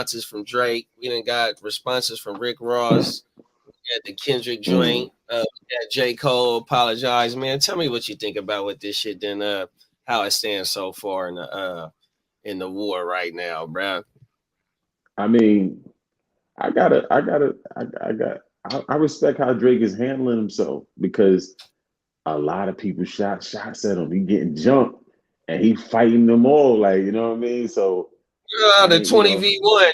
responses from Drake. We done got responses from Rick Ross. We got the Kendrick Mm. joint. We got J. Cole apologize. Man, tell me what you think about what this shit then how it stands so far in the war right now, bruh. I mean, I respect how Drake is handling himself because a lot of people shot shots at him. He getting jumped and he fighting them all. Like, you know what I mean? So I The ain't, you 20v1.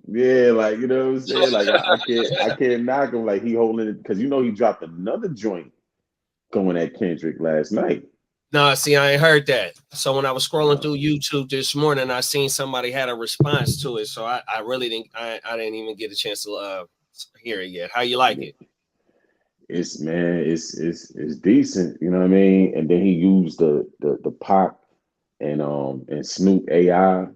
yeah, like you know what I'm saying? Like I can't knock him like he holding it because he dropped another joint going at Kendrick last night. No, see, I ain't heard that. So when I was scrolling through YouTube this morning, I seen somebody had a response to it. So I really didn't I didn't even get a chance to hear it yet. How you like it? It's man, it's decent, you know what I mean? And then he used the pop and Snoop AI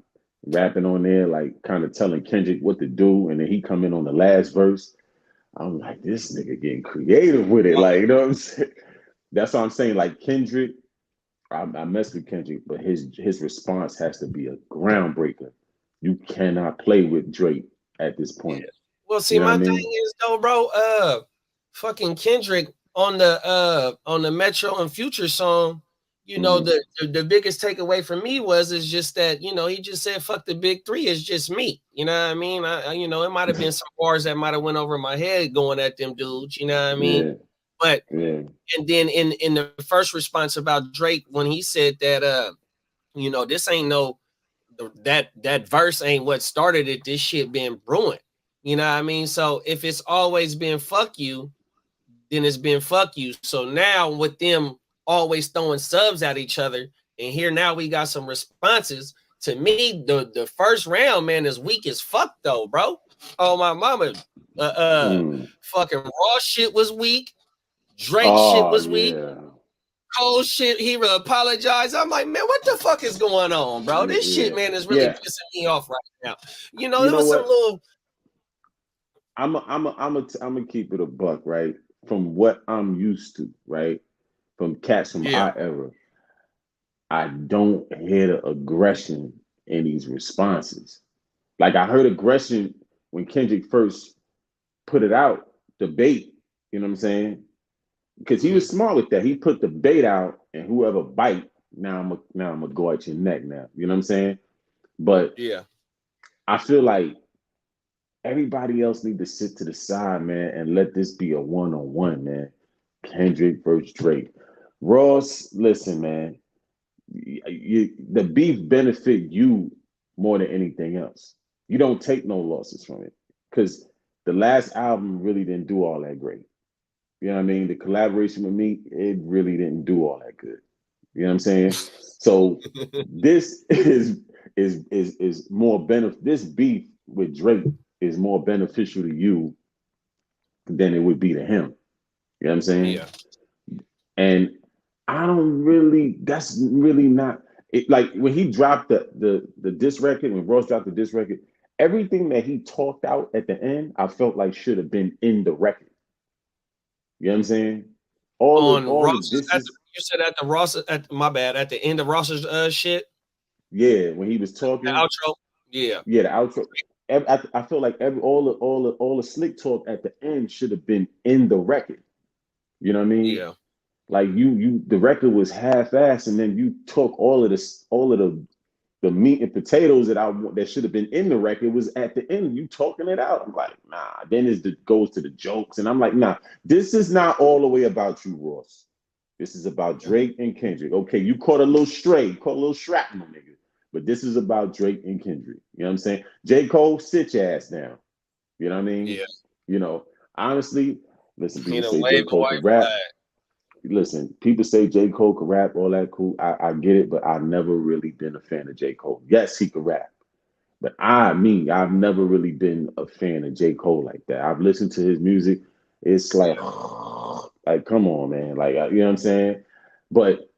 rapping on there, like kind of telling Kendrick what to do, and then he come in on the last verse. I'm like, this nigga getting creative with it, like you know what I'm saying? That's what I'm saying. Like Kendrick, I mess with Kendrick, but his response has to be a groundbreaker. You cannot play with Drake at this Yeah. point. Well, You see, know what I my mean? thing is though, bro, fucking Kendrick on the Metro and Future song, Hmm. the biggest takeaway for me is just that, he just said fuck the big three, it's just me. You know what I mean? It might have been some bars that might have went over my head going at them dudes, you know what I mean? Yeah, But yeah. and then in the first response about Drake when he said that this ain't no that verse ain't what started it. This shit been brewing. You know what I mean? So if it's always been fuck you, then it's been fuck you. So now with them always throwing subs at each other, and here now we got some responses. To me, the first round, man, is weak as fuck though, bro. Oh my mama. Uh uh Mm. fucking Raw shit was weak. Drake shit Oh was weak. yeah. Cole shit, he apologized. I'm like, man, what the fuck is going on, bro? This shit, Yeah. man, is really Yeah. pissing me off right now. You There know was some what? little, I'm a keep it a buck, right? From what I'm used to, right? From cats from yeah, our era, I don't hear the aggression in these responses. Like I heard aggression when Kendrick first put it out, the bait. You know what I'm saying? Because he mm-hmm, was smart with that. He put the bait out, and whoever bite, now I'm gonna go at your neck. Now, you know what I'm saying? But yeah. I feel like everybody else need to sit to the side, man, and let this be a one-on-one, man. Kendrick versus Drake. Ross, listen, man. The beef benefit you more than anything else. You don't take no losses from it because the last album really didn't do all that great. You know what I mean? The collaboration with me, it really didn't do all that good. You know what I'm saying? So this is more benefit. This beef with Drake is more beneficial to you than it would be to him. You know what I'm saying? Yeah. And I don't really. That's really not it. Like when he dropped the disc record, when Ross dropped the disc record, everything that he talked out at the end, I felt like should have been in the record. You know what I'm saying? On All of Ross's, this is you said at the Ross, at my bad, at the end of Ross's shit, yeah. When he was the talking, outro. Yeah, yeah, the outro. I feel like all the slick talk at the end should have been in the record. You know what I mean? yeah. Like the record was half-assed, and then you took all of the meat and potatoes that I want that should have been in the record was at the end. You talking it out. I'm like, nah. Then it goes to the jokes, and I'm like, nah. This is not all the way about you, Ross. This is about Yeah. Drake and Kendrick. Okay, you caught a little stray, you caught a little shrapnel, nigga. But this is about Drake and Kendrick. You know what I'm saying? J. Cole, sit your ass down. You know what I mean? Yeah. You know, honestly, listen, You people know, say J. wave the Cole can white rap. flag. Listen, people say J. Cole can rap, all that cool. I get it, but I've never really been a fan of J. Cole. Yes, he can rap. But I've never really been a fan of J. Cole like that. I've listened to his music. It's like, Yeah. like, come on, man. Like, you know what I'm saying? But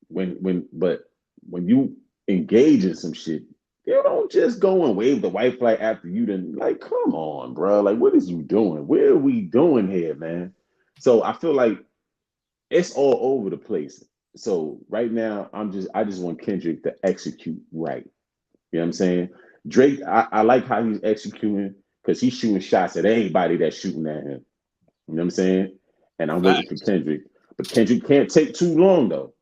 when you engage in some shit, you don't just go and wave the white flag after you done. Like, come on, bro. Like, what is you doing? What are we doing here, man? So I feel like it's all over the place. So right now, I just want Kendrick to execute right. You know what I'm saying? Drake, I like how he's executing because he's shooting shots at anybody that's shooting at him. You know what I'm saying? And I'm waiting for Facts. Kendrick. But Kendrick can't take too long though.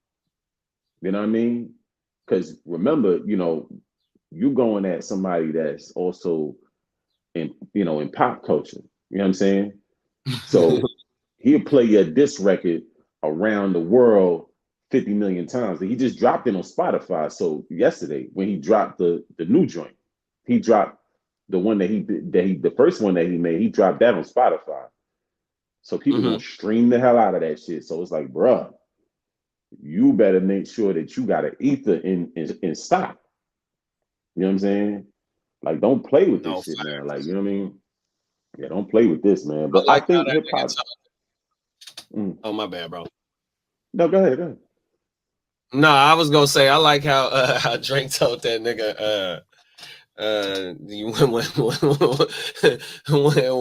You know what I mean? Because remember, you going at somebody that's also in pop culture. You know what I'm saying? So he'll play your diss record around the world 50 million times. He just dropped it on Spotify. So yesterday, when he dropped the new joint, he dropped the one the first one that he made, he dropped that on Spotify. So people gonna stream the hell out of that shit. So it's like, bruh, you better make sure that you got an ether in stock. You know what I'm saying? Like, don't play with No, this shit, facts. man. Like, you know what I mean? Yeah, don't play with this, man. I But I like how think that hip nigga hop. talk. Oh, my bad, bro. No, go ahead. Go ahead. No, I was gonna say I like how Drake told that nigga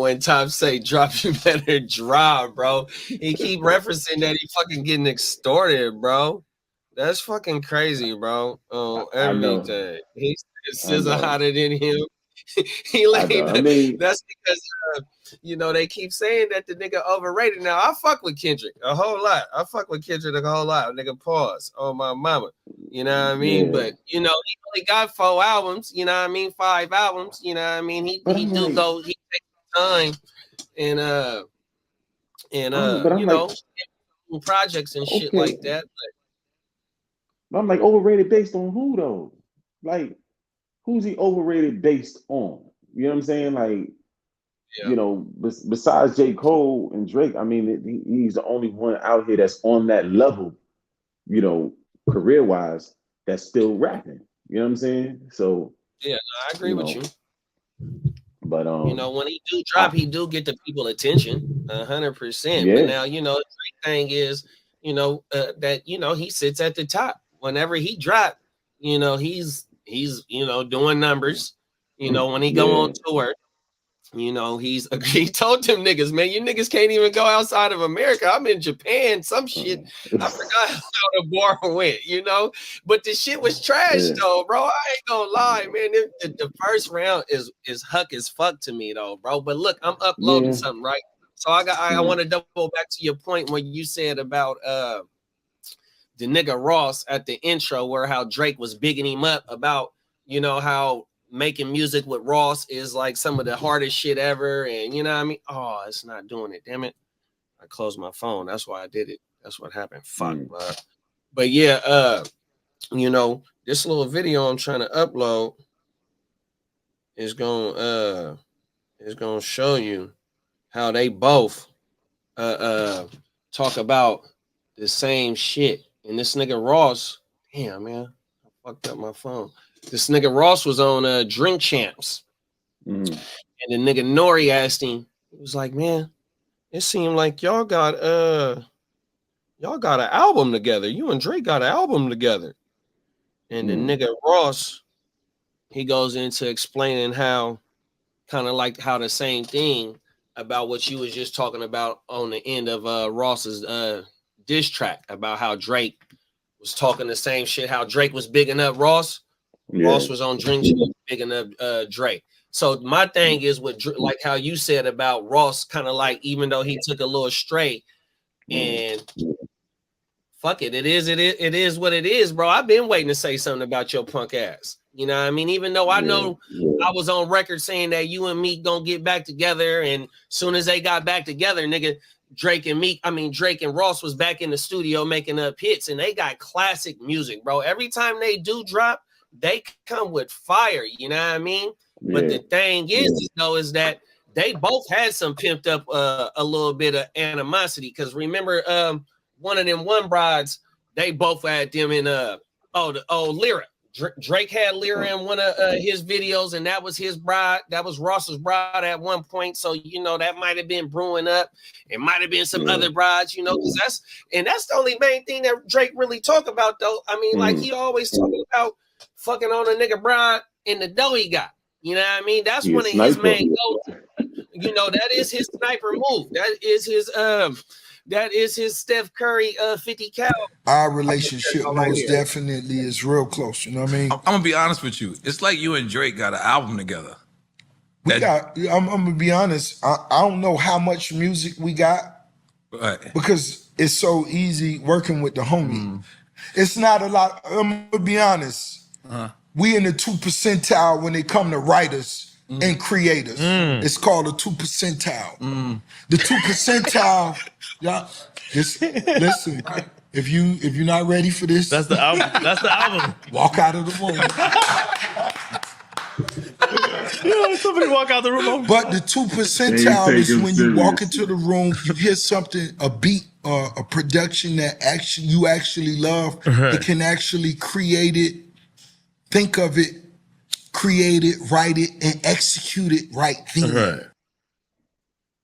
when Top say drop, you better drop, bro. He keep referencing that he fucking getting extorted, bro. That's fucking crazy, bro. Oh, I know. everything. He I says know. hotter than him. He I know. laid. I mean, That's because they keep saying that the nigga overrated. Now I fuck with Kendrick a whole lot. I fuck with Kendrick a whole lot. Nigga, pause on my mama. You know what I mean? yeah. But he only got 4 albums. You know what I mean? 5 albums. You know what I mean? But He I'm do like, go. He takes time and but I'm like, projects and shit okay. like that. But I'm like, overrated based on who though? Like, who's he overrated based on? You know what I'm saying? Like, Yeah. besides J. Cole and Drake, I mean, he's the only one out here that's on that level, career wise, that's still rapping. You know what I'm saying? So, Yeah, no, I agree you with know, you. but When he do I, drop, he do get the people attention, 100%. But yeah, now, the great thing is, that he sits at the top. Whenever he drop, he's doing numbers. When he go on yeah, tour, he told them niggas, man, you niggas can't even go outside of America. I'm in Japan, some shit. I forgot how the bar went. But the shit was trash yeah, though, bro. I ain't gonna lie, man. The first round is huck as fuck to me though, bro. But look, I'm uploading yeah. something, right? So I Mm, want to double back to your point when you said about the nigga Ross at the intro, where how Drake was bigging him up about, how making music with Ross is like some of the hardest shit ever. And you know what I mean? Oh, it's not doing it. Damn it. I closed my phone. That's why I did it. That's what happened. Fuck. mm, But yeah, this little video I'm trying to upload is gonna show you how they both talk about the same shit. And this nigga Ross, damn man, I fucked up my phone. This nigga Ross was on Drink Champs, mm. and the nigga Nori asked him, he was like, man, it seemed like y'all got an album together. You and Drake got an album together. And the Mm, nigga Ross, he goes into explaining how kind of like how the same thing about what you was just talking about on the end of Ross's diss track about how Drake was talking the same shit, how Drake was bigging up Ross. yeah. Ross was on Drink bigging up Drake. So my thing is with like how you said about Ross, kind of like even though he took a little straight Mm, and fuck it, it is what it is, bro. I've been waiting to say something about your punk ass. You know what I mean? Even though I yeah. know I was on record saying that you and me gonna get back together, and soon as they got back together, nigga, Drake and Ross was back in the studio making up hits, and they got classic music, bro. Every time they do drop, they come with fire. You know what I mean? But Yeah. the thing is though, is that they both had some pimped up a little bit of animosity. Because remember, one of them one brides, they both had them in Lyra. Drake had Lyra in one of his videos, and that was his bride. That was Ross's bride at one point. So that might have been brewing up. It might have been some Yeah. other brides, because that's the only main thing that Drake really talk about, though. I mean, like he always talking about fucking on a nigga bride and the dough he got. You know what I mean? That's He a one of his sniper. main goals. That is his sniper move. That is his That is his Steph Curry 50 cal. Our relationship Right most here. definitely is real close. You know what I mean? I'm gonna be honest with you. It's like you and Drake got an album together. We got. I'm gonna be honest. I don't know how much music we got Right. because it's so easy working with the homie. It's not a lot. I'm gonna be honest. We in the 2 percentile when it come to writers and creators. It's called a 2 percentile. The 2 percentile, y'all. Listen. If you're not ready for this, That's the album. That's the album. walk out of the room. Somebody walk out the room. But the 2 percentile is when you walk into the room, you hear something, a beat or a production that you actually love. It can actually create it, think of it, create it, write it, and execute it right then.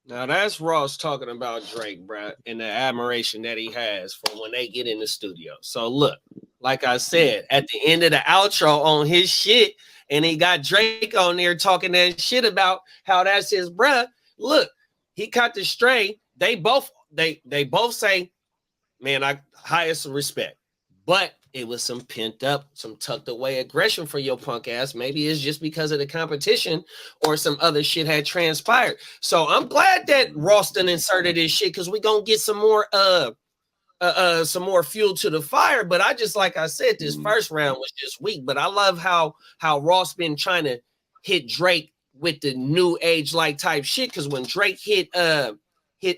Now that's Ross talking about Drake, bruh, and the admiration that he has for when they get in the studio. So look, like I said, at the end of the outro on his shit, and he got Drake on there talking that shit about how that's his bruh. Look, he cut the string. They both say, man, I highest respect. But it was some pent up, some tucked away aggression for your punk ass. Maybe it's just because of the competition or some other shit had transpired. So I'm glad that Ralston inserted his shit because we're gonna get some more fuel to the fire. But I just, like I said, this first round was just weak. But I love how Ross been trying to hit Drake with the new age like type shit. Because when Drake hit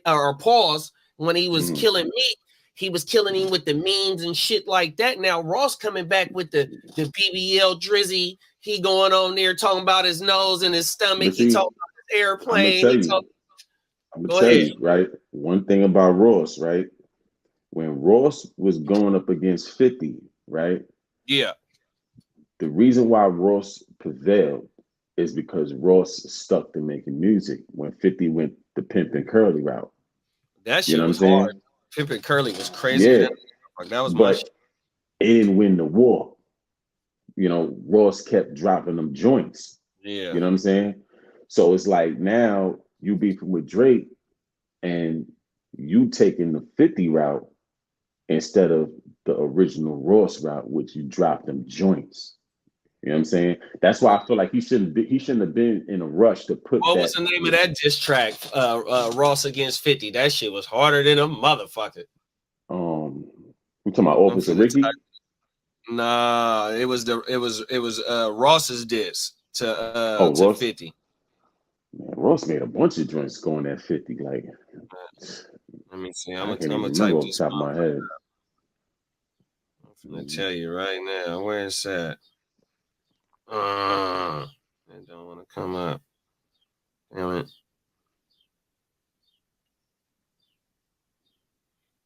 or pause when he was killing me, he was killing him with the memes and shit like that. Now Ross coming back with the BBL Drizzy. He going on there talking about his nose and his stomach. See, he talking about his airplane. I'm gonna tell you, right? One thing about Ross, right? When Ross was going up against 50, right? Yeah. The reason why Ross prevailed is because Ross stuck to making music when 50 went the Pimp and Curly route. That shit was hard. Pimp and Curly was crazy. Yeah. That was my shit. It didn't win the war. You know, Ross kept dropping them joints. Yeah. You know what I'm saying? So it's like now you beefing with Drake and you taking the 50 route instead of the original Ross route, which you dropped them joints. You know what I'm saying? That's why I feel like he shouldn't have been in a rush to put What was the name of that diss track? Ross against 50. That shit was harder than a motherfucker. We talking about Officer Ricky? Nah, it was Ross's diss to 50. Man, Ross made a bunch of joints going at 50. Like, let me see. I'm gonna gonna type this off the top of my head. I'm gonna tell you right now. Where is that? I don't want to come up. Damn it.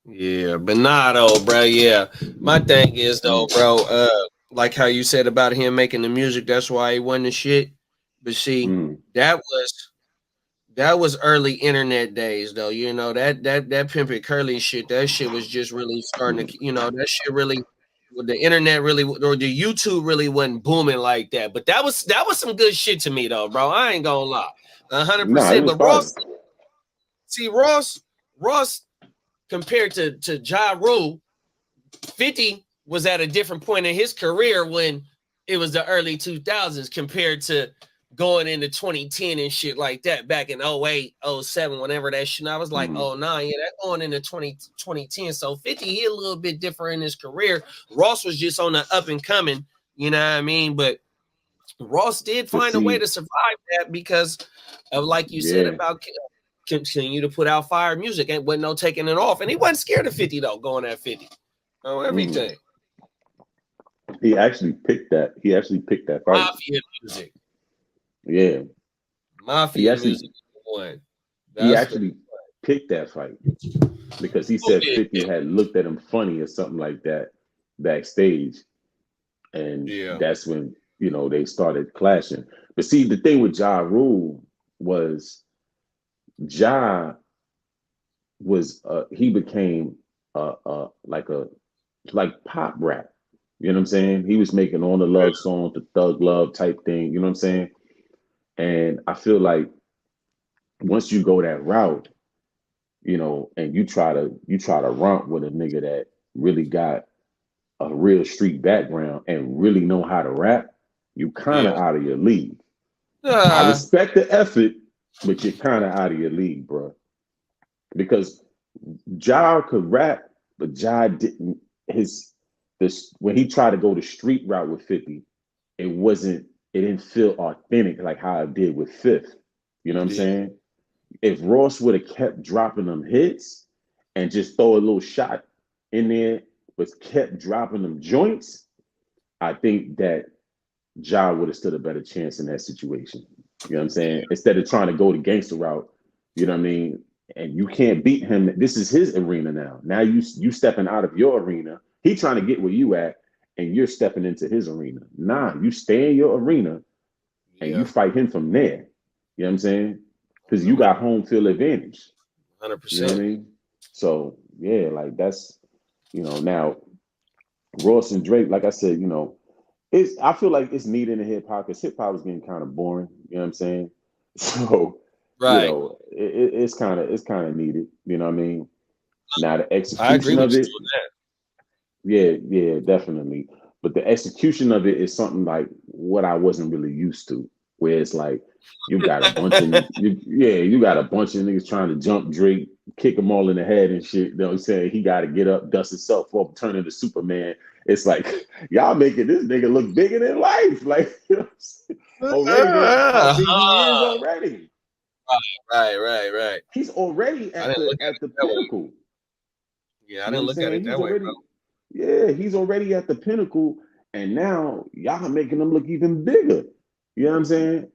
Yeah, but nah though, bro. Yeah. My thing is though, bro, like how you said about him making the music, that's why he won the shit. But see, that was early internet days though. You know, that Pimp and Curly shit, that shit was just really starting to, you know, that shit really, the internet really, or the YouTube really wasn't booming like that. But that was some good shit to me though, bro. I ain't gonna lie. 100%. But Ross compared to Ja Rule, 50 was at a different point in his career when it was the early 2000s compared to going into 2010 and shit like that back in 08, 07, whenever that shit. I was like, oh, nah, yeah, that going into 2010. So 50, he a little bit different in his career. Ross was just on the up and coming, you know what I mean? But Ross did find a way to survive that because of, like you said, about continue to put out fire music. Ain't wasn't no taking it off. And he wasn't scared of 50 though, going at 50. Oh, everything. He actually picked that. He actually picked that fight. Mafia music. Yeah. Mafia music. He actually picked that fight because he said 50 had looked at him funny or something like that backstage. And that's when, you know, they started clashing. But see, the thing with Ja Rule was Ja was he became like pop rap. You know what I'm saying? He was making all the love songs, the thug love type thing, you know what I'm saying? And I feel like once you go that route, you know, and you try to romp with a nigga that really got a real street background and really know how to rap, you kind Yeah. of out of your league. I respect the effort, but you're kind of out of your league, bro. Because Ja could rap, but Ja didn't. This when he tried to go the street route with 50, it didn't feel authentic like how it did with Fifth. You know what I'm Yeah. saying? If Ross would have kept dropping them hits and just throw a little shot in there, but kept dropping them joints, I think that Ja would have stood a better chance in that situation. You know what I'm saying? Instead of trying to go the gangster route, you know what I mean? And you can't beat him. This is his arena now. Now you stepping out of your arena. He trying to get where you at, and you're stepping into his arena. Nah, you stay in your arena and you Yeah. fight him from there. You know what I'm saying? Because you got home field advantage. You know what I 100%. mean? So yeah, like that's now Ross and Drake, like I said, I feel like it's needed in hip hop because hip hop is getting kind of boring. You know what I'm saying? So Right. it's kind of needed. You know what I mean? Now the I agree execution with of it, you on that. yeah, definitely. But the execution of it is something like what I wasn't really used to, where it's like you got you got a bunch of niggas trying to jump Drake, kick them all in the head and shit. You know what I'm saying? He got to get up, dust himself off, turn into Superman. It's like y'all making this nigga look bigger than life. Like already, how big he is Uh-huh. already. Right. He's already I at didn't the look at at it the that way. pinnacle. Yeah, I You know what didn't I'm look at saying? it that way, bro. He's already at the pinnacle, and now y'all making him look even bigger. You know what I'm saying?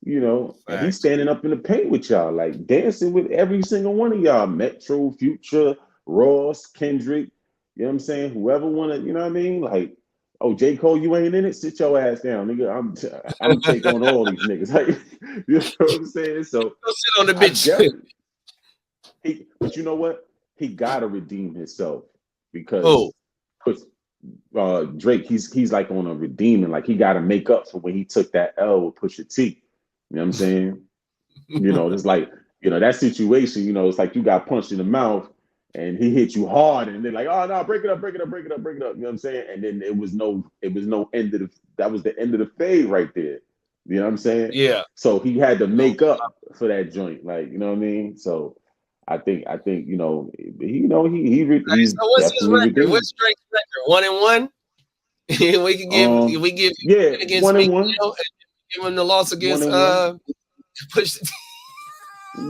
And he's Facts. standing up in the paint with y'all, like dancing with every single one of y'all. Metro, Future, Ross, Kendrick. You know what I'm saying? Whoever wanna, you know what I mean? Like, oh, J.Cole, you ain't in it? Sit your ass down, nigga. I'm take on all these niggas. Like, you know what I'm saying? So Go sit on the I bitch. definitely but you know what? He gotta redeem himself Oh, because Drake, he's like on a redeeming, like he got to make up for when he took that L with Pusha T. You know what I'm saying? It's like that situation. It's like you got punched in the mouth and he hit you hard, and they're like, oh no, break it up, break it up, break it up, break it up. You know what I'm saying? And then it was no end of that was the end of the fade right there. You know what I'm saying? yeah. So he had to No. make up for that joint, like you know what I mean. So I think he's So what's his definitely record? redeemed. What's Drake's record? 1-1. we give Yeah, against one Meek and one, Mill and give him the loss one against and one. Push.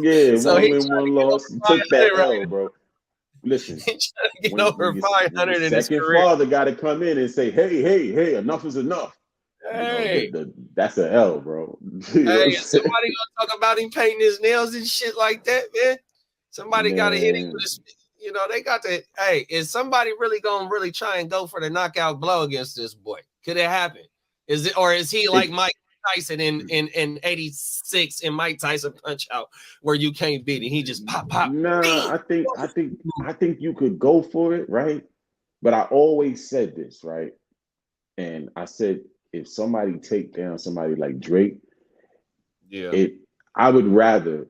Yeah, So one he win, trying to one get loss. over He took 500, that right? L, bro. Listen, He trying to get when over your 500 in his second career. father got to come in and say, hey, enough is enough. Hey, That's an L, bro. You know what hey, I'm is saying? somebody gonna talk about him painting his nails and shit like that, man? Somebody got to hit him Man, with a, they got to. Hey, is somebody really gonna really try and go for the knockout blow against this boy? Could it happen? Is it, or is he like it, Mike Tyson in '86 in Mike Tyson Punch Out, where you can't beat it? He just pop, nah, bam. I think you could go for it, right? But I always said this, right? And I said, if somebody take down somebody like Drake, Yeah. it I would rather,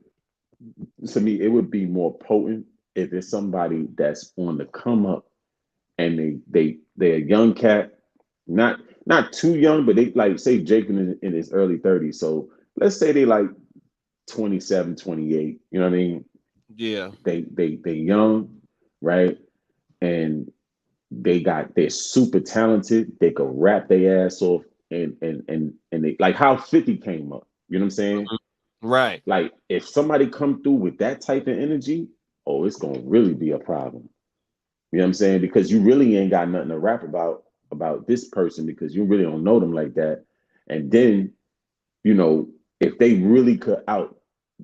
to me, it would be more potent if it's somebody that's on the come up and they're a young cat, not too young, but they like say Jake in his early 30s. So let's say they like 27, 28. You know what I mean? Yeah. They young, right? And they're super talented. They could rap their ass off and they like how 50 came up. You know what I'm saying? Right. Like if somebody come through with that type of energy, oh, it's gonna really be a problem. You know what I'm saying? Because you really ain't got nothing to rap about this person because you really don't know them like that. And then, if they really could out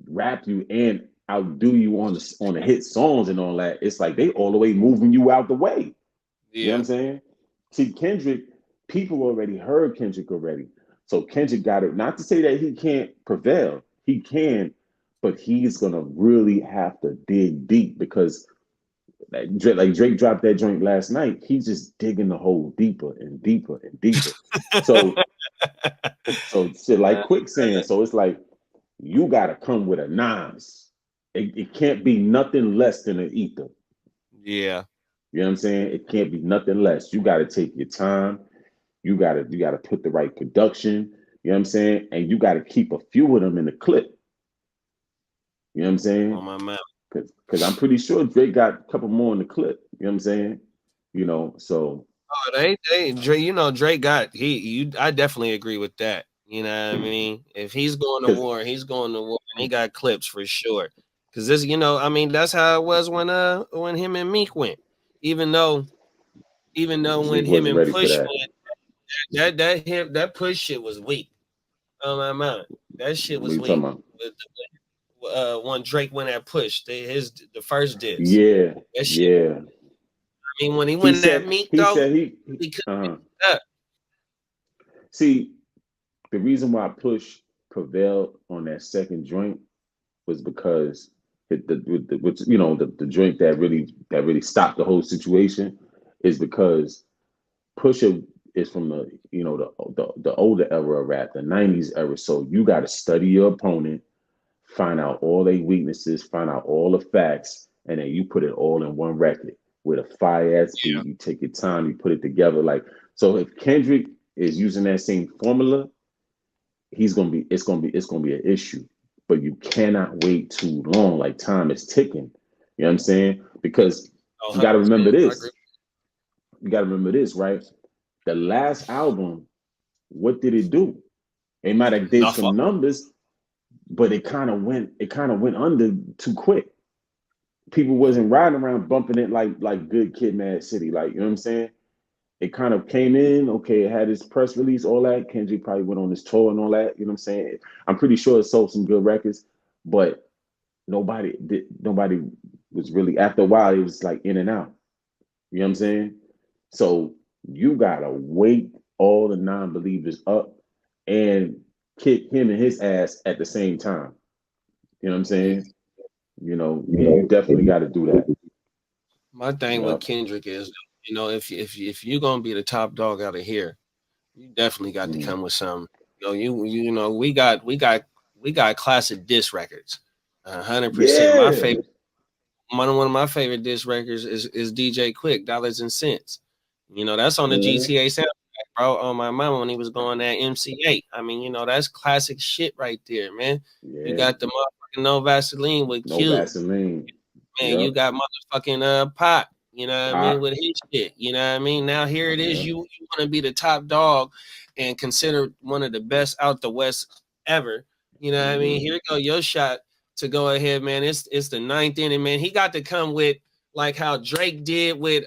rap you and outdo you on the hit songs and all that, it's like they all the way moving you out the way. You know what Yeah. I'm saying? See, Kendrick, people already heard Kendrick already. So Kendrick got it. Not to say that he can't prevail. He can, but he's gonna really have to dig deep because like Drake dropped that joint last night. He's just digging the hole deeper and deeper and deeper. So so shit like quicksand. So it's like you gotta come with a Nas. it can't be nothing less than an ether. Yeah. You know what I'm saying? It can't be nothing less. You got to take your time. You gotta put the right production. You know what I'm saying? And you got to keep a few of them in the clip. You know what I'm On saying? my mouth. Because I'm pretty sure Drake got a couple more in the clip. You know what I'm saying? So Oh, Drake, Drake got I definitely agree with that. You know what I mean? If he's going to because war, he's going to war, and he got clips for sure. Cause this, I mean, that's how it was when him and Meek went. Even though when Meek him wasn't and ready for Push that. went, that Push shit was weak. Oh my mind, that shit What are was you talking weak. about? When Drake went at Push, the first diss. Yeah, That shit. yeah. I mean, when he He went at said Meek he though, said he he couldn't uh-huh. pick up. See, the reason why Push prevailed on that second joint was because the joint that really stopped the whole situation is because Pusha is from the older era of rap, the 90s era. So you got to study your opponent, find out all their weaknesses, find out all the facts, and then you put it all in one record with a fire ass beat. You take your time, you put it together. Like, so if Kendrick is using that same formula, it's gonna be an issue. But you cannot wait too long. Like, time is ticking. You know what I'm saying? Because Oh, you got to remember 100%. I agree. this. You got to remember this, right? The last album, what did it do? It might have did Nothing. some numbers, but it kind of went under too quick. People wasn't riding around bumping it like Good Kid, Mad City. Like, you know what I'm saying? It kind of came in, okay, it had its press release, all that. Kendrick probably went on his tour and all that. You know what I'm saying? I'm pretty sure it sold some good records, but nobody was really, after a while, it was like in and out. You know what I'm saying? So you gotta wake all the non-believers up and kick him and his ass at the same time. You know what I'm Yeah. saying? You definitely got to do that. My thing with Yep. Kendrick is, if you're gonna be the top dog out of here, you definitely got to Mm. come with some. We got classic diss records. 100%. My Yeah. favorite one of my favorite diss records is DJ Quick, Dollars and Cents. That's on the Yeah. GTA soundtrack, bro. On my mama when he was going that MC8. I mean, that's classic shit right there, man. You Yeah. got the motherfucking No Vaseline with No Q. Vaseline. Man, you Yep. got motherfucking Pop, you know what I mean, Pop. with his shit. You know what I mean? Now here it is, Yeah. you want to be the top dog and considered one of the best out the West ever. You know what I mean? Hmm. Here go your shot to go ahead, man. It's the ninth inning, man. He got to come with like how Drake did with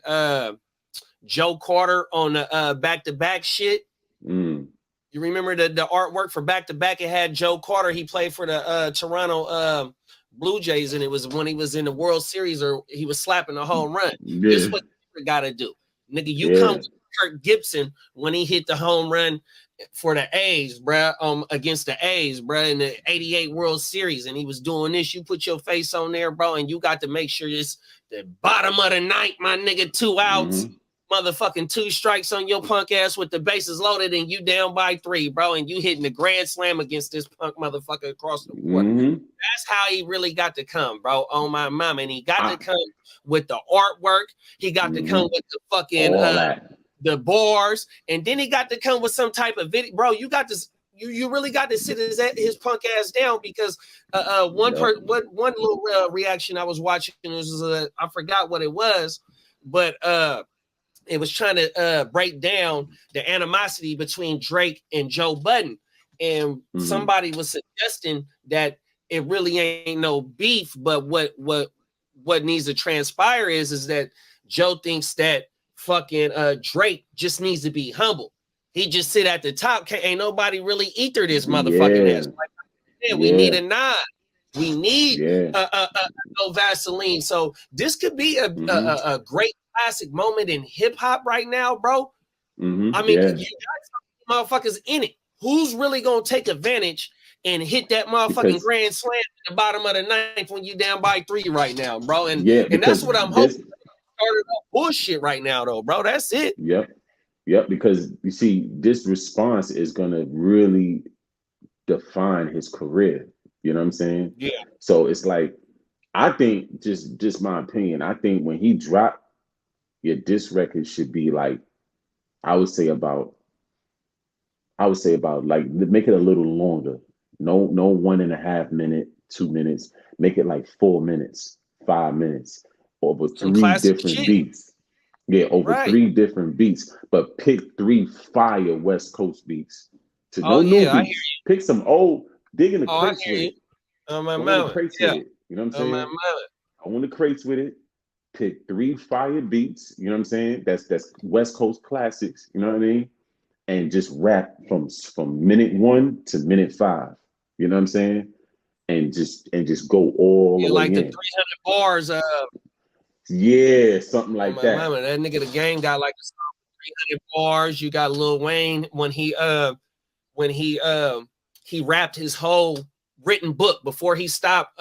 Joe Carter on the back-to-back shit. Mm. You remember the artwork for back to back? It had Joe Carter. He played for the Toronto Blue Jays, and it was when he was in the World Series or he was slapping a home run. This Yeah. is what you got to do, nigga. You come Yeah. with Kirk Gibson when he hit the home run for the A's, bruh, against the A's, bruh, in the '88 World Series, and he was doing this. You put your face on there, bro, and you got to make sure it's the bottom of the ninth, my nigga. 2 outs. Hmm. Motherfucking 2 strikes on your punk ass with the bases loaded and you down by 3, bro, and you hitting the grand slam against this punk motherfucker across the water. Hmm. That's how he really got to come, bro, on my mama. And he got to I, come with the artwork. He got to come hmm. with the fucking All that. the bars, and then he got to come with some type of video. Bro, you got this. You really got to sit his punk ass down because one Yep. little reaction I was watching was I forgot what it was, but it was trying to break down the animosity between Drake and Joe Budden. And Hmm. somebody was suggesting that it really ain't no beef, but what needs to transpire is that Joe thinks that fucking Drake just needs to be humble. He just sit at the top. Ain't nobody really ether this motherfucking ass. Yeah. Like, yeah, we need Yeah. a 9. We need Yeah. no Vaseline. So this could be Hmm. a great classic moment in hip hop right now, bro. Hmm. I mean, Yeah. you got motherfuckers in it. Who's really gonna take advantage and hit that motherfucking Because grand slam at the bottom of the ninth when you down by 3 right now, bro? And yeah, that's because what I'm hoping. this. Started up bullshit right now, though, bro. That's it. Yep. Yep. Because you see, this response is gonna really define his career. You know what I'm saying? Yeah. So it's like I think just my opinion. I think when he dropped, your diss record should be like, I would say about like make it a little longer. No 1.5 minute, 2 minutes. Make it like 4 minutes, 5 minutes, over Some three classic different shit. beats. Yeah, over Right. 3 different beats, but pick 3 fire West Coast beats. To Oh no new yeah, I hear beats. Pick some old, dig in the you. Oh, I crates hear with you. it. On my Go in the mama. crates with Yeah. it. You know what I'm On my saying? mama. I want the crates with it. Pick 3 fire beats. You know what I'm saying? That's West Coast classics. You know what I mean? And just rap from minute 1 to minute 5. You know what I'm saying? And just go all the Yeah, way like the in. 300 bars. Yeah, something On like my that. mama. That nigga, the game got like 300 bars. You got Lil Wayne when he rapped his whole written book before he stopped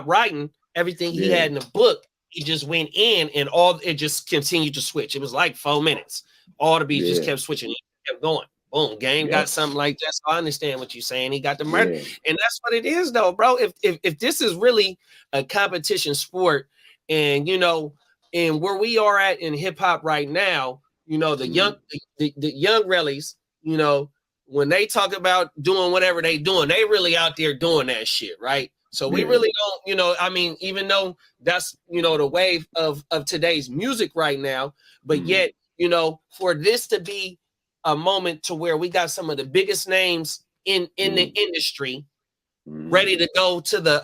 writing everything he Yeah, had in the book. He just went in and all it just continued to switch. It was like 4 minutes. All the beats just yeah, kept switching. He kept going. Boom. Game got yep, something like that. So I understand what you're saying. He got the murder. yeah. And that's what it is, though, bro. If this is really a competition sport, and and where we are at in hip hop right now, the young Mm, the young rellies, when they talk about doing whatever they doing, they really out there doing that shit, right? So we yeah, really don't, I mean, even though that's the wave of today's music right now, but mm, yet, for this to be a moment to where we got some of the biggest names in the mm, industry mm, ready to go to the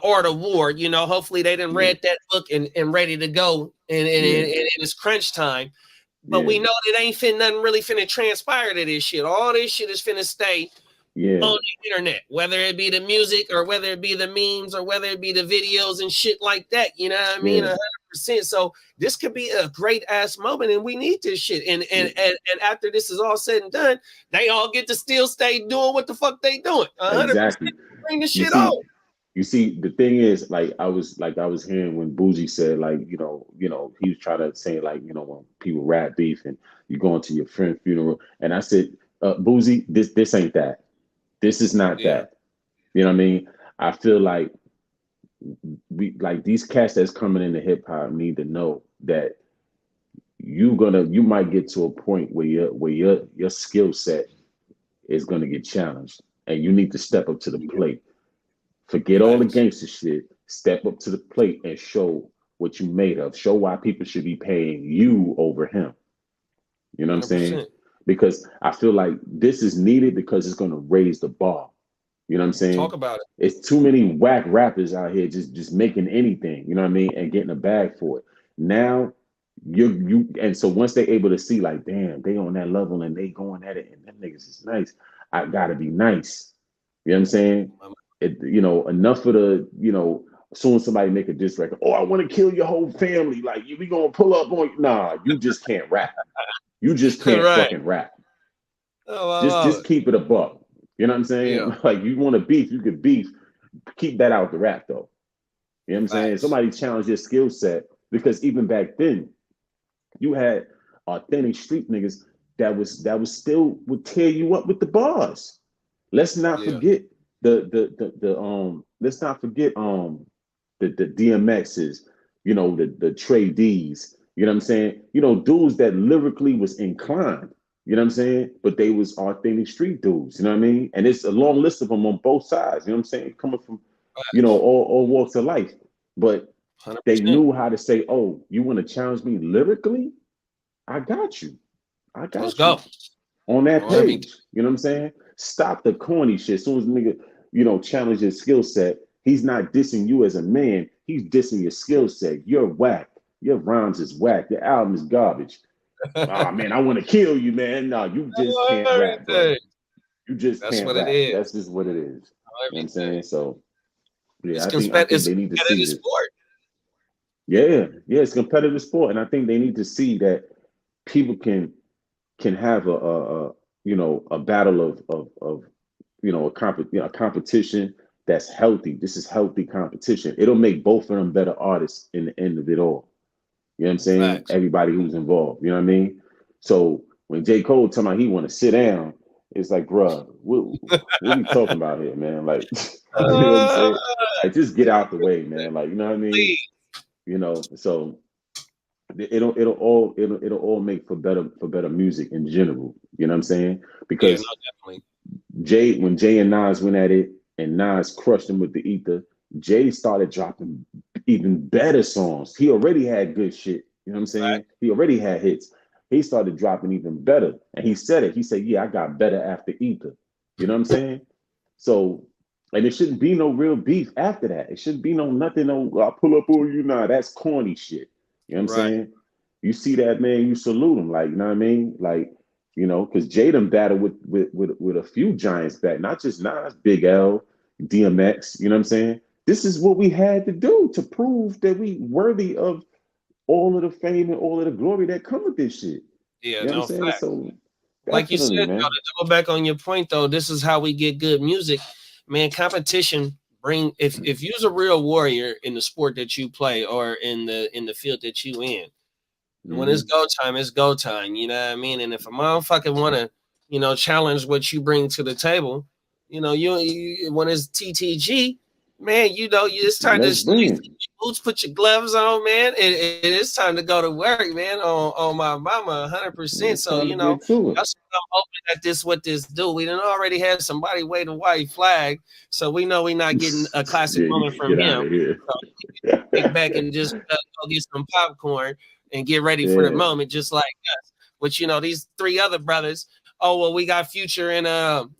art of war. Hopefully they didn't yeah, read that book and ready to go and yeah, it's crunch time. But yeah, we know that ain't nothing really finna transpire to this shit. All this shit is finna stay yeah, on the internet, whether it be the music or whether it be the memes or whether it be the videos and shit like that. You know what I mean? yeah, 100%. So this could be a great ass moment, and we need this shit. And yeah. after this is all said and done, they all get to still stay doing what the fuck they doing. 100% Exactly. bring the You shit see, on. the thing is, like I was hearing when Bougie said, like, he was trying to say, like, when people rap beef and you going to your friend's funeral, and I said, Bougie, this ain't that. This is not Yeah, that. You know what I mean? I feel like we like these cats that's coming into hip hop need to know that you might get to a point where your skill set is gonna get challenged, and you need to step up to the plate. Forget all the facts. gangster shit. Step up to the plate and show what you made of. Show why people should be paying you over him. You know what I'm saying? 100%. Because I feel like this is needed because it's going to raise the bar. You know what I'm Talk saying? about it. It's too many whack rappers out here just making anything, you know what I mean, and getting a bag for it. Now and so once they're able to see, like, damn, they on that level and they going at it and them niggas is nice. I gotta be nice. You know what I'm saying? Enough of the, as soon as somebody make a diss record, oh, I want to kill your whole family. Like, we gonna pull up on you. Nah, you just can't rap. You just can't Right. fucking rap. Oh, I love Just it. keep it a buck. You know what I'm Yeah, saying? Like, you want to beef, you could beef. Keep that out the rap though. You know what I'm saying? facts. Somebody challenge your skill set, because even back then, you had authentic street niggas that was still would tear you up with the bars. Let's not Yeah, forget let's not forget the DMXs, the Trey D's, you know what I'm saying? Dudes that lyrically was inclined, you know what I'm saying? But they was authentic street dudes, you know what I mean? And it's a long list of them on both sides, you know what I'm saying? Coming from, facts. all walks of life. But they 100%. knew how to say, oh, you want to challenge me lyrically? I got you. I Let's got go you on that on every page. You know what I'm saying? Stop the corny shit. As soon as the nigga, challenge his skill set, he's not dissing you as a man. He's dissing your skill set. You're whack. Your rhymes is whack. Your album is garbage. Oh man, I want to kill you, man. No, you just can't rap, bro. everything. You just That's can't what it rap. is. That's just what it is. You know what I'm Everything. saying? So yeah, It's I think it's they need to see competitive this. sport. Yeah, yeah, it's competitive sport, and I think they need to see that people can have a battle of a competition that's healthy. This is healthy competition. It'll make both of them better artists in the end of it all. You know what I'm saying? Facts. Everybody who's involved. You know what I mean? So when J. Cole tell me he want to sit down, it's like, bruh, what we talking about here, man? Like, You know what I'm saying? Like, just get out the way, man. Like, you know what I mean? Please. You know, so it'll all make for better music in general. You know what I'm saying? Yeah, no, Because definitely. When Jay and Nas went at it, and Nas crushed him with the ether, Jay started dropping even better songs. He already had good shit. You know what I'm saying? Right. He already had hits. He started dropping even better. And he said it. He said, yeah, I got better after ether. You know what I'm saying? So, and it shouldn't be no real beef after that. It shouldn't be no nothing. No, I'll pull up on you now. That's corny shit. You know what I'm Right. saying? You see that, man, you salute him. Like, you know what I mean? Like, you know, because Jaden battled with a few giants back, not just Nas, Big L, DMX. You know what I'm saying? This is what we had to do to prove that we worthy of all of the fame and all of the glory that come with this shit. Yeah, You know what I'm no saying? fact. So Like you definitely, said, though, man. to go back on your point, though, this is how we get good music. Man, competition bring if you're a real warrior in the sport that you play or in the field that you in, when it's go time, it's go time. You know what I mean? And if a motherfucker wanna, challenge what you bring to the table, you when it's TTG, man, it's time to Let's bring it. boots, put your gloves on, man. It is time to go to work, man. On my mama, 100%. It's So time to get to it. that's what I'm hoping that what this do. We done already had somebody wave a white flag, so we know we're not getting a classic Yeah, you moment can from get out him. of here. So kick back and just go get some popcorn and get ready for the Yeah. moment, just like us. But these three other brothers. Oh well, we got Future and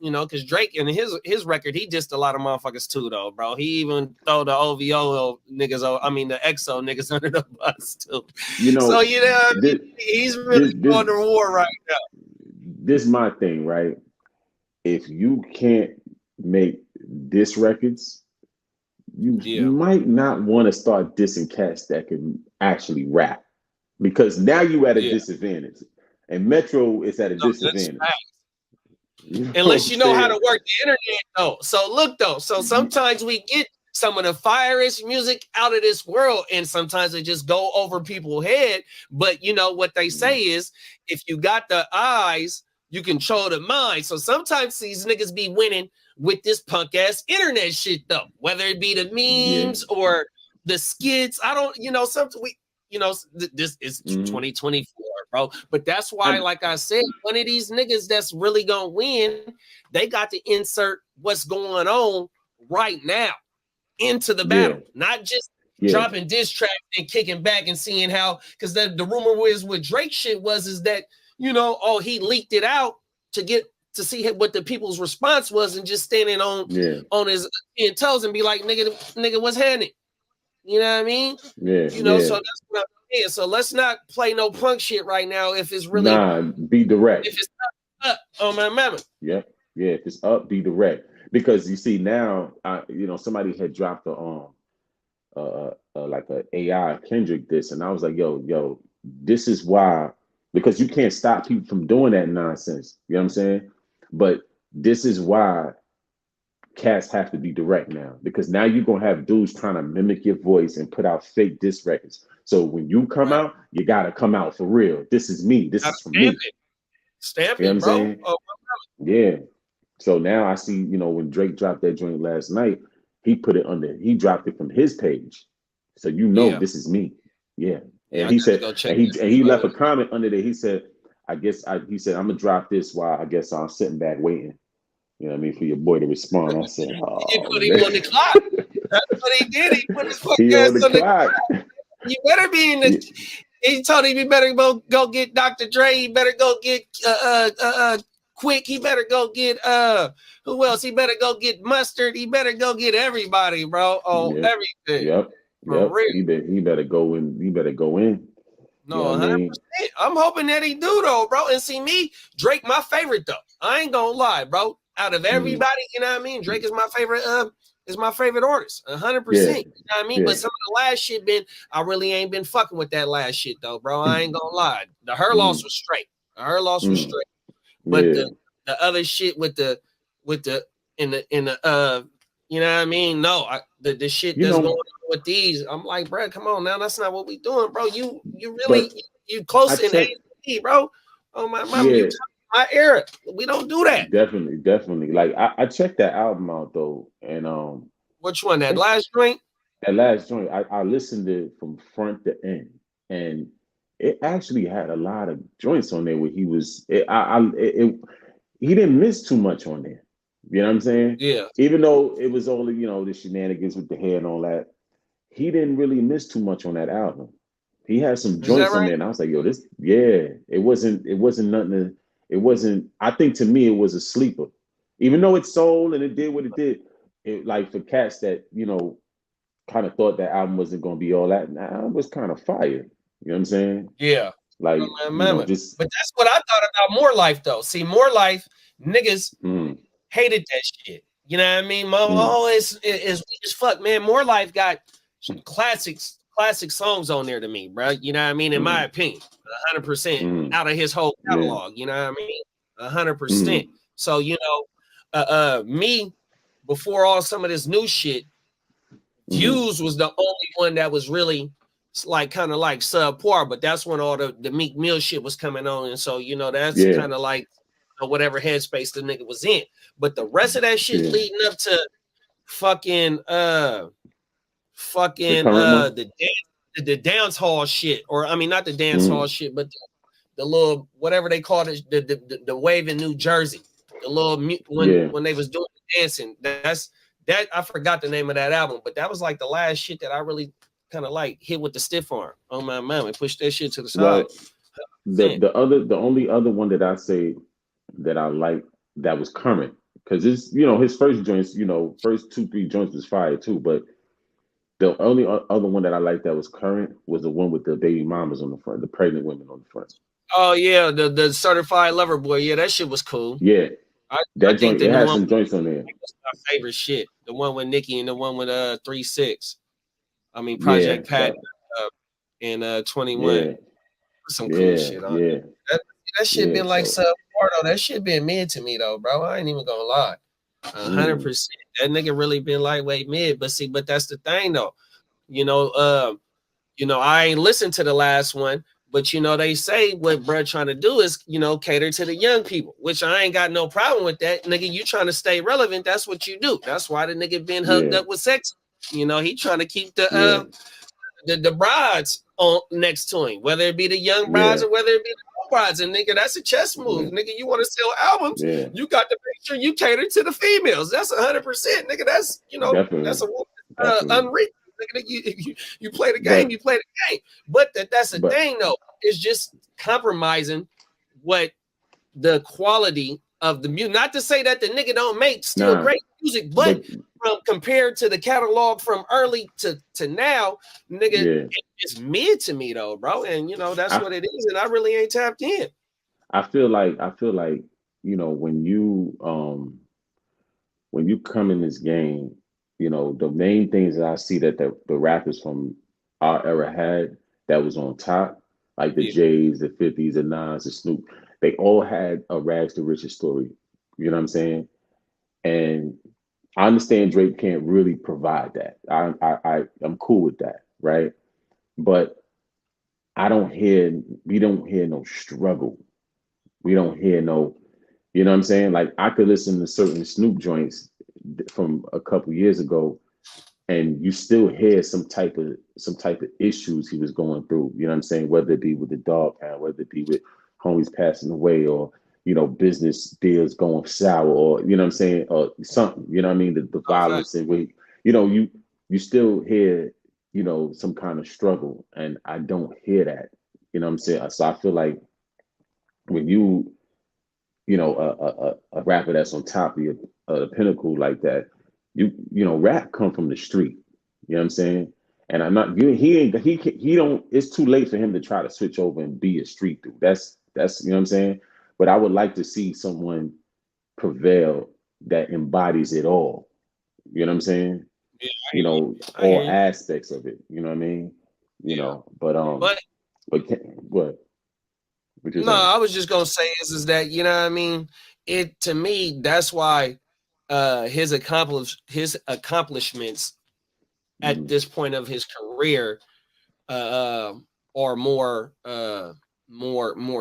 because Drake and his record, he dissed a lot of motherfuckers too, though, bro. He even throw the OVO niggas, the EXO niggas under the bus too. You know, So he's really going to war right now. This is my thing, right? If you can't make diss records, you might not want to start dissing cats that can actually rap, because now you at a disadvantage, and Metro is at a disadvantage. Unless you know how to work the internet, though. So look, though. So sometimes we get some of the firest music out of this world, and sometimes it just go over people's head. But what they say is, if you got the eyes, you control the mind. So sometimes these niggas be winning with this punk ass internet shit, though. Whether it be the memes or the skits, I don't. Something we. This is 2024, bro. But that's why, like I said, one of these niggas that's really gonna win, they got to insert what's going on right now into the battle, not just dropping diss tracks and kicking back and seeing how. Because the rumor was with Drake shit is that he leaked it out to get to see what the people's response was, and just standing on his 10 toes and be like, nigga, what's happening? You know what I mean? So that's what I'm saying. So let's not play no punk shit right now. If it's really be direct. If it's not up on my mama. Yeah. If it's up, be direct. Because you see now, somebody had dropped like a AI Kendrick diss, and I was like, yo, this is why, because you can't stop people from doing that nonsense. You know what I'm saying? But this is why cats have to be direct now, because now you're gonna have dudes trying to mimic your voice and put out fake diss records. So when you come out, you gotta come out for real. This is me. This is from me. Stamp you know it, bro. Saying? Yeah. So now I see, when Drake dropped that joint last night, he put it he dropped it from his page. So this is me. Yeah. And he said, and he left a comment under there. He said, he said, I'm gonna drop this while I guess I'm sitting back waiting. You know what I mean? For your boy to respond. I said, oh, he put him on the clock. That's what he did. He put his fucking ass on the clock. You better be in the. He told him he better go get Dr. Dre. He better go get Quick. He better go get who else? He better go get Mustard. He better go get everybody, bro. Oh, everything. Yep. He better go in. He better go in. No, 100%. I'm hoping that he do though, bro. And see me, Drake, my favorite though. I ain't gonna lie, bro. Out of everybody, you know what I mean? Drake is my favorite. Is my favorite artist, 100%. You know what I mean? But some of the last shit I really ain't been fucking with that last shit though, bro. I ain't gonna lie. Her loss was straight. Her loss was straight. But the other shit with the in the you know what I mean? No, the shit that's going on with these, I'm like, bro, come on now. That's not what we doing, bro. You really you close in AD, bro. Oh my mom, you my era. We don't do that. Definitely. Like I checked that album out though, and Which one? That last joint? that last joint, I listened to it from front to end, and it actually had a lot of joints on there where he was. He didn't miss too much on there. You know what I'm saying? Yeah. Even though it was only the shenanigans with the hair and all that, he didn't really miss too much on that album. He had some Is that joints on right? there, and I was like, yo, it wasn't nothing it wasn't, I think to me it was a sleeper. Even though it sold and it did what it did, it like for cats that, kind of thought that album wasn't gonna be all that, nah, it was kind of fire. You know what I'm saying? Yeah. Like, But just that's what I thought about More Life though. See, More Life, niggas mm, hated that shit. You know what I mean? mm, It's weak as fuck, man. More Life got some classic songs on there to me, bro. You know what I mean? In my mm, opinion, 100% mm, out of his whole yeah, catalog. You know what I mean? 100%. mm, So me before all some of this new shit, mm, Views was the only one that was really like kind of like subpar, but that's when all the Meek Mill shit was coming on, and so that's yeah, kind of like whatever headspace the nigga was in. But the rest of that shit yeah. leading up to fucking The current one, the dance hall shit, or I mean not the dance hall mm, shit, but the little whatever they called it, the wave in New Jersey, the little yeah. when they was doing the dancing. That I forgot the name of that album, but that was like the last shit that I really kind of like hit with the stiff arm on my mom and pushed that shit to the side. Well, the only other one that I say that I like that was current, because it's his first joints, first 2-3 joints was fire too, but the only other one that I like that was current was the one with the baby mamas on the front, the pregnant women on the front. Oh yeah, the certified lover boy. Yeah, that shit was cool. Yeah, I that think joint, the it new has one some joints on there. was my favorite shit. The one with Nicki and the one with 3-6. I mean Yeah, Project Pat and 21. yeah, Some cool yeah, shit on yeah, that shit yeah. been like So, subpar though. That shit been mid to me though, bro. I ain't even gonna lie. 100%. That nigga really been lightweight mid. But that's the thing though. I ain't listened to the last one, but they say what bro trying to do is, cater to the young people, which I ain't got no problem with that. Nigga, you trying to stay relevant, that's what you do. That's why the nigga been hooked yeah, up with sex. He trying to keep yeah, the brides on next to him, whether it be the young brides yeah, or whether it be the old brides. And nigga, that's a chess yeah, move. Nigga, you want to sell albums, yeah. you got to make sure you cater to the females. That's 100%. Nigga, that's that's Definitely, a definitely. unwritten. Nigga, you play the game, But you play the game. But that's the but thing though. It's just compromising what the quality of the music. Not to say that the nigga don't make still nah, great music, but but from compared to the catalog from early to now, nigga, yeah, it's mid to me though, bro. And that's I what it is. And I really ain't tapped in. I feel like when you come in this game, the main things that I see that the rappers from our era had that was on top, like the Yeah, J's, the 50s, the Nas, the Snoop, they all had a rags to riches story. You know what I'm saying? And I understand Drake can't really provide that. I'm cool with that, right? But we don't hear no struggle. We don't hear no, you know what I'm saying? Like I could listen to certain Snoop joints from a couple years ago, and you still hear some type of issues he was going through. You know what I'm saying? Whether it be with the dog pound, whether it be with homies passing away, or business deals going sour, or you know what I'm saying, or something. You know what I mean? The no fact. violence, and you still hear some kind of struggle, and I don't hear that. You know what I'm saying? So I feel like when a rapper that's on top of the pinnacle like that, rap come from the street. You know what I'm saying? And I'm not he ain't he don't it's too late for him to try to switch over and be a street dude. That's you know what I'm saying? But I would like to see someone prevail that embodies it all. You know what I'm saying? Yeah, I hear you. I hear All you. aspects of it. You know what I mean? Yeah. But But what you no, saying? I was just gonna say is that what I mean? It to me, that's why his accomplishments at Mhm. this point of his career are more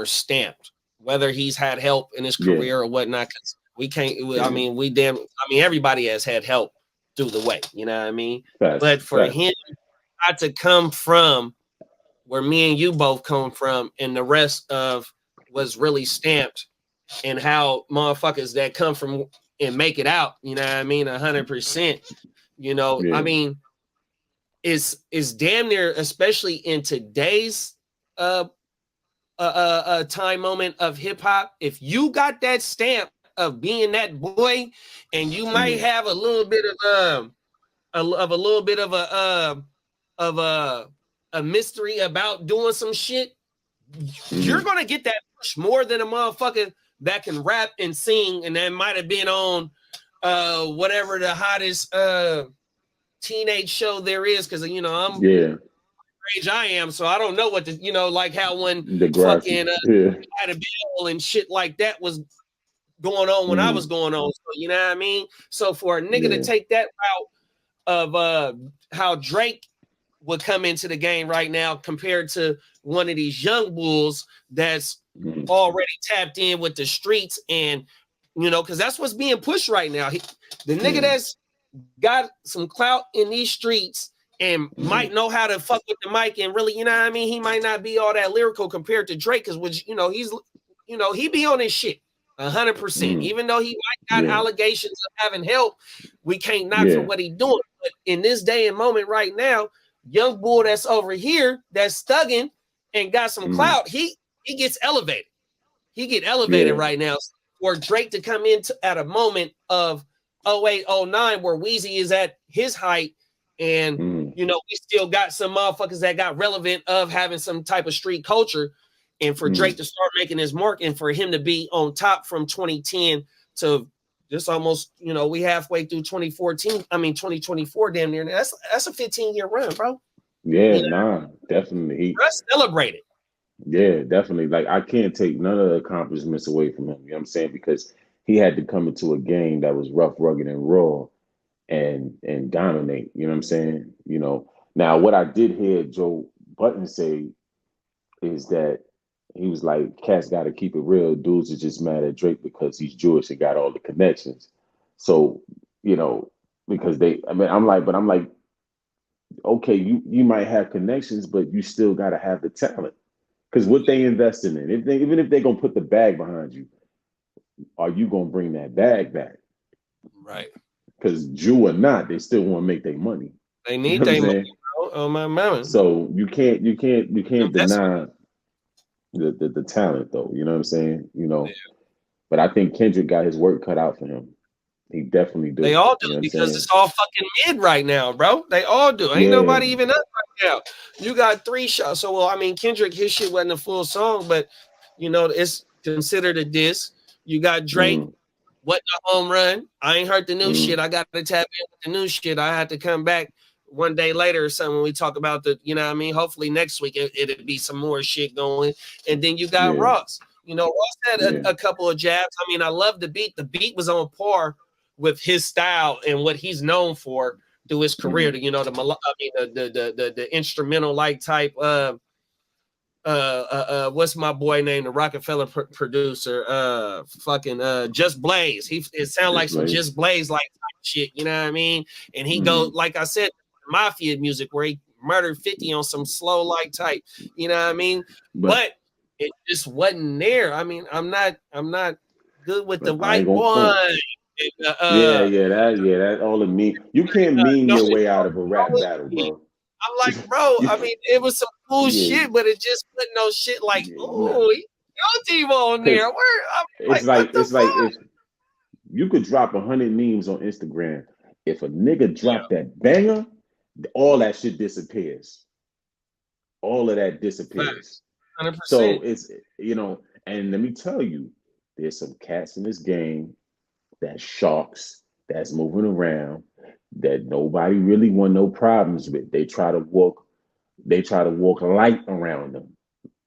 stamped whether he's had help in his Yeah. career or whatnot. Because we can't. I mean, everybody has had help through the way. You know what I mean? But for him not to come from where me and you both come from, and the rest of was really stamped, and how motherfuckers that come from and make it out, you know what I mean, 100%. You know, I mean, it's damn near, especially in today's time moment of hip hop. If you got that stamp of being that boy, and you might have a little bit of a mystery about doing some shit, you're gonna get that push more than a motherfucker that can rap and sing, and that might have been on whatever the hottest teenage show there is, because you know I'm age I am, so I don't know what the, you know, like how when fucking had a bill and shit like that was going on when I was going on. So you know what I mean? So for a nigga to take that route of how Drake would come into the game right now compared to one of these young bulls that's already tapped in with the streets, and you know, because that's what's being pushed right now. The nigga that's got some clout in these streets and might know how to fuck with the mic, and really, you know what I mean, he might not be all that lyrical compared to Drake, because which, you know, he's, you know, he be on his shit 100%. Even though he might got allegations of having help, we can't knock for what he doing. But in this day and moment right now, young bull that's over here that's thugging and got some clout, he gets elevated. He get elevated right now. For Drake to come in at a moment of 08, 09, where Weezy is at his height, and you know, we still got some motherfuckers that got relevant of having some type of street culture, and for Drake to start making his mark, and for him to be on top from 2010 to just almost, you know, we halfway through 2024, damn near. That's a 15-year run, bro. Yeah, nah, definitely. Let's celebrate it. Yeah, definitely. Like, I can't take none of the accomplishments away from him. You know what I'm saying? Because he had to come into a game that was rough, rugged, and raw, and dominate. You know what I'm saying? You know. Now, what I did hear Joe Button say is that he was like, "Cats got to keep it real. Dudes are just mad at Drake because he's Jewish and got all the connections." So, you know, because I'm like, okay, you might have connections, but you still got to have the talent. Because what they investing in, even if they're gonna put the bag behind you, are you gonna bring that bag back? Right. Because Jew or not, they still want to make their money. They need their money, bro. Oh my mama. So you can't deny the talent, though. You know what I'm saying? You know, but I think Kendrick got his work cut out for him. He definitely do. They all do, because it's all fucking mid right now, bro. They all do. Ain't nobody even up right now. You got 3 shots. So, well, I mean, Kendrick, his shit wasn't a full song, but you know, it's considered a diss. You got Drake, what the home run. I ain't heard the new shit. I got to tap in with the new shit. I had to come back one day later or something when we talk about the, you know what I mean? Hopefully next week it'll be some more shit going. And then you got Ross. You know, Ross had a couple of jabs. I mean, I love the beat. The beat was on par with his style and what he's known for through his career. You know, the instrumental like type. What's my boy name? The Rockefeller producer. Just Blaze. It sounds like some Just Blaze like type shit. You know what I mean? And he goes, like I said, mafia music where he murdered 50 on some slow like type. You know what I mean? But it just wasn't there. I mean, I'm not good with the white boy. That all the meme. You can't meme your way out of a rap battle, bro. I'm like, bro, I mean, it was some cool shit, but it just put no shit like, oh, T-Bo on there. It's like if you could drop 100 memes on Instagram, if a nigga dropped that banger, all that shit disappears. All of that disappears. 100%. So it's, you know, and let me tell you, there's some cats in this game that's sharks that's moving around that nobody really want no problems with. They try to walk light around them.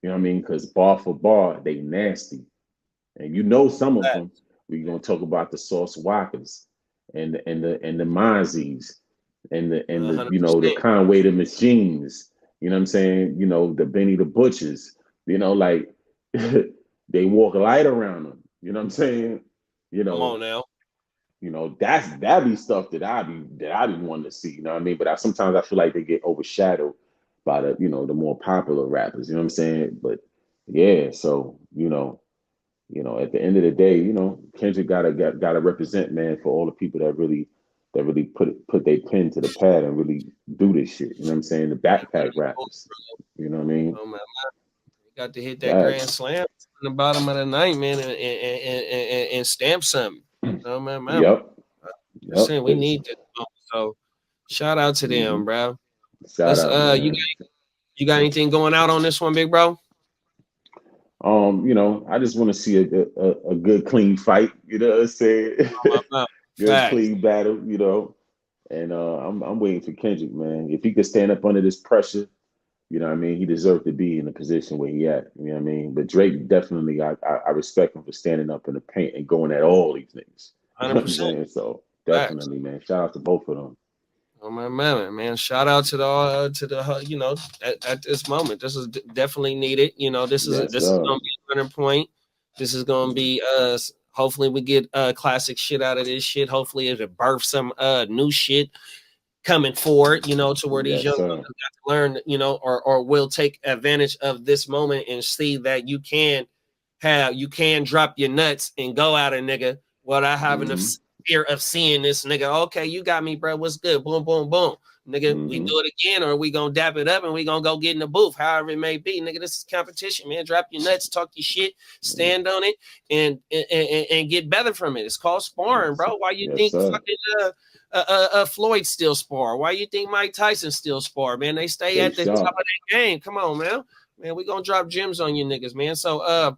You know what I mean? Because bar for bar, they nasty. And you know some of them. We're gonna talk about the Sauce Walkers and the Monzies and the you know, the Conway the Machines. You know what I'm saying? You know, the Benny the Butchers. You know, like they walk light around them. You know what I'm saying? You Come on know, now. that'd be stuff that I be wanting to see. You know what I mean? But sometimes I feel like they get overshadowed by the more popular rappers. You know what I'm saying? But yeah, so at the end of the day, Kendrick gotta represent, man, for all the people that really put their pen to the pad and really do this shit. You know what I'm saying? The backpack rappers. You know what I mean? Oh man, got to hit that grand Facts. slam in the bottom of the ninth, man, and stamp something. Oh man. Yep. Yep. Percent. We need this. So shout out to Mhm. them, bro. Shout Let's out, man. you got anything going out on this one, big bro? I just want to see a good clean fight, you know what I'm saying? Oh, my mouth. Good Facts. clean battle, And I'm waiting for Kendrick, man. If he could stand up under this pressure, you know what I mean, he deserved to be in the position where he at. You know what I mean? But Drake definitely, I respect him for standing up in the paint and going at all these niggas. You know what I'm 100%. saying? So Facts. definitely, man. Shout out to both of them. Oh my man. Shout out to the at this moment. This is definitely needed. This is Yes, sir. gonna be a turning point. This is gonna be hopefully we get classic shit out of this shit. Hopefully it'll birth some new shit coming forward, to where these Yes, young sir. brothers got to learn, or will take advantage of this moment and see that you can drop your nuts and go at a nigga without having Mm-hmm. fear of seeing this nigga. Okay, you got me, bro. What's good? Boom, boom, boom. Nigga, we Mm-hmm. do it again, or we gonna dap it up and we gonna go get in the booth, however it may be. Nigga, this is competition, man. Drop your nuts, talk your shit, stand on it, and get better from it. It's called sparring, bro. Why you Yes, think sir. fucking Floyd still spar? Why you think Mike Tyson still spar, man? They stay at the top of their game. Come on, man. Man, we gonna drop gems on you niggas, man. So